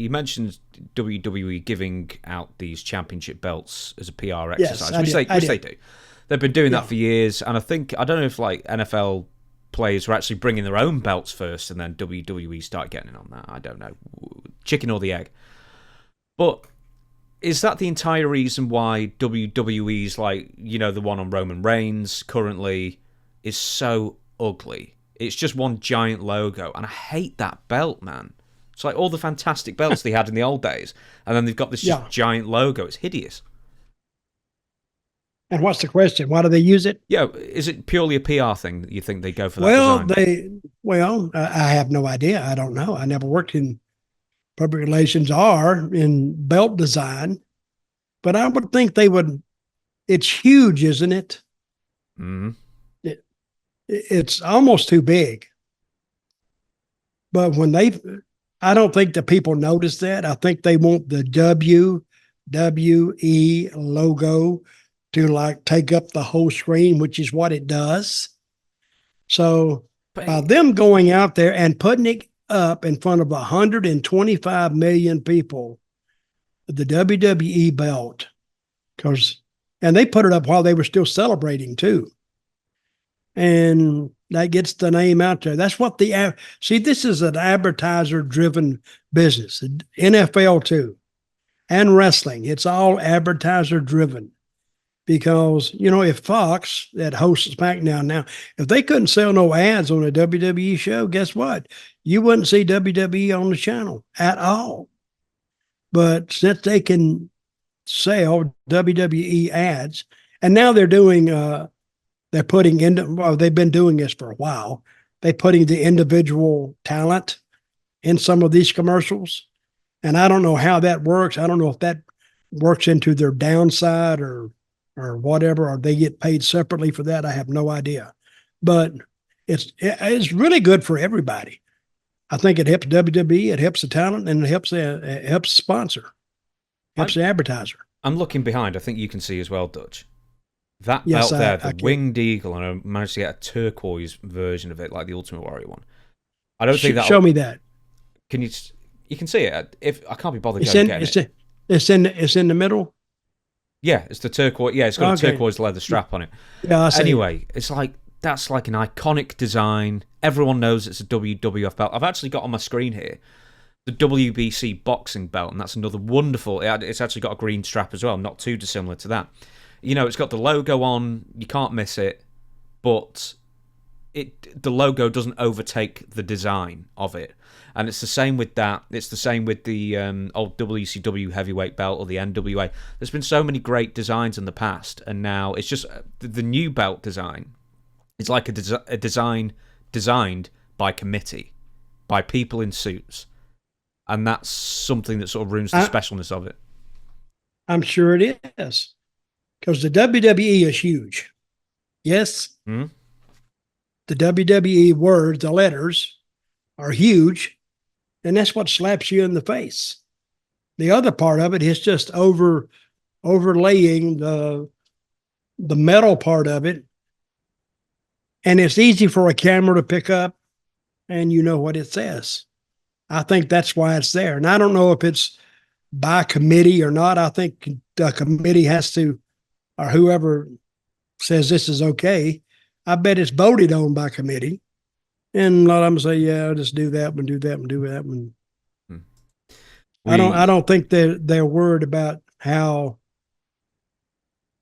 you mentioned WWE giving out these championship belts as a PR Yes, exercise, I did. which they do. They've been doing that Yeah. for years, and I don't know if like NFL players were actually bringing their own belts first, and then WWE started getting in on that. I don't know, chicken or the egg. But is that the entire reason why WWE's like, the one on Roman Reigns currently is so ugly? It's just one giant logo, and I hate that belt, man. It's like all the fantastic belts they had in the old days, and then they've got this just giant logo. It's hideous. And what's the question? Why do they use it? Yeah, is it purely a PR thing that you think they go for that design? I have no idea. I don't know. I never worked in public relations or in belt design, but I would think they would. It's huge, isn't it? Mm-hmm. It's almost too big. But I don't think the people notice that. I think they want the WWE logo to like take up the whole screen, which is what it does. So by them going out there and putting it up in front of 125 million people, the WWE belt, and they put it up while they were still celebrating too. And that gets the name out there. That's what this is an advertiser driven business. NFL too, and wrestling. It's all advertiser driven. Because, if Fox, that hosts SmackDown now, if they couldn't sell no ads on a WWE show, guess what? You wouldn't see WWE on the channel at all. But since they can sell WWE ads, and now they're doing, they've been doing this for a while. They're putting the individual talent in some of these commercials. And I don't know how that works. I don't know if that works into their downside or whatever, or they get paid separately for that. I have no idea, but it's really good for everybody. I think it helps WWE, it helps the talent, and it helps the sponsor, helps the advertiser. I'm looking behind. I think you can see as well, Dutch. That belt there, the winged eagle, and I managed to get a turquoise version of it, like the Ultimate Warrior one. I don't think that. Show me that. Can you? You can see it. If I can't be bothered getting it. It's in the middle. Yeah, it's the turquoise. Yeah, it's got a turquoise leather strap on it. Yeah, anyway, it's like that's like an iconic design. Everyone knows it's a WWF belt. I've actually got on my screen here the WBC boxing belt, and that's another wonderful. It's actually got a green strap as well, not too dissimilar to that. It's got the logo on. You can't miss it, but the logo doesn't overtake the design of it. And it's the same with that. It's the same with the old WCW heavyweight belt or the NWA. There's been so many great designs in the past, and now it's just the new belt design. It's like a design designed by committee, by people in suits, and that's something that sort of ruins the specialness of it. I'm sure it is, because the WWE is huge. Yes, mm-hmm. The WWE words, the letters, are huge. And that's what slaps you in the face. The other part of it is just overlaying the metal part of it. And it's easy for a camera to pick up, and you know what it says. I think that's why it's there. And I don't know if it's by committee or not. I think the committee has to, or whoever says this is okay, I bet it's voted on by committee. And a lot of them say, yeah, just do that one, do that one, do that one. I don't think they're worried about how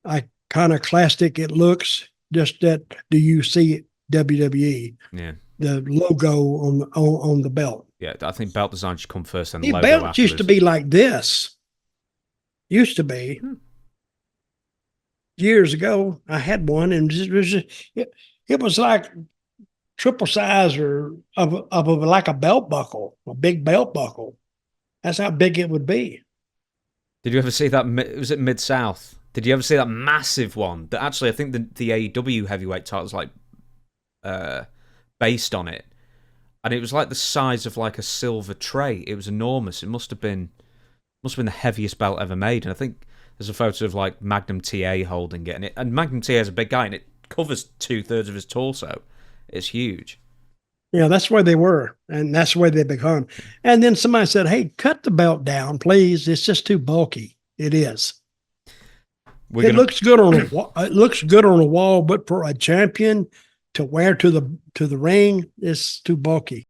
iconoclastic it looks. Just that, do you see WWE? Yeah. The logo on the belt. Yeah, I think belt design should come first, and the logo belts afterwards. used to be like this. Used to be. Years ago, I had one, and it was like triple size of like a belt buckle, a big belt buckle. That's how big it would be. Did you ever see that? Was it Mid-South? Did you ever see that massive one? That actually, I think the AEW heavyweight title was like based on it, and it was like the size of like a silver tray. It was enormous. It must have been the heaviest belt ever made. And I think there's a photo of like Magnum TA holding it, and Magnum TA is a big guy, and it covers 2/3 of his torso. It's huge. Yeah, that's where they were, and that's where they become. And then somebody said, "Hey, cut the belt down, please. It's just too bulky." It is. Looks good on it looks good on a wall, but for a champion to wear to the ring, it's too bulky.